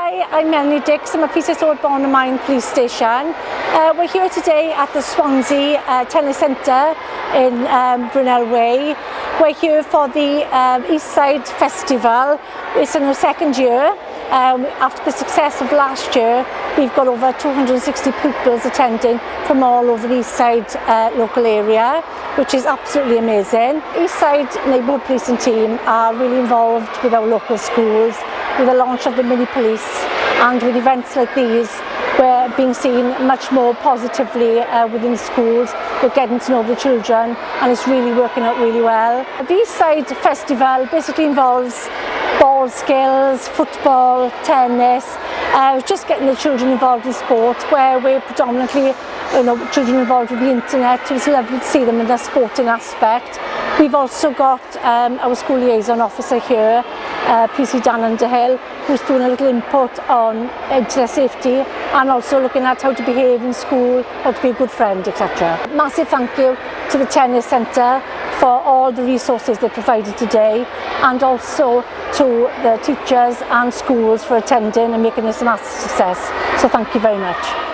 Hi, I'm Melanie Dix. I'm a PCS Bournemouth Police Station. We're here today at the Swansea Tennis Centre in Brunel Way. We're here for the Eastside Festival. It's in our second year. After the success of last year, we've got over 260 pupils attending from all over the Eastside local area, which is absolutely amazing. Eastside Neighbourhood Policing team are really involved with our local schools, with the launch of the mini police, and with events like these we're being seen much more positively within the schools. We're getting to know the children and it's really working out really well. The Eastside Festival basically involves ball skills, football, tennis, just getting the children involved in sport, where we're predominantly children involved with the internet. So it's lovely to see them in the sporting aspect. We've also got our school liaison officer here, PC Dan Underhill, who's doing a little input on internet safety and also looking at how to behave in school, how to be a good friend, etc. Massive thank you to the Tennis Centre for all the resources they provided today, and also to the teachers and schools for attending and making this a massive success. So thank you very much.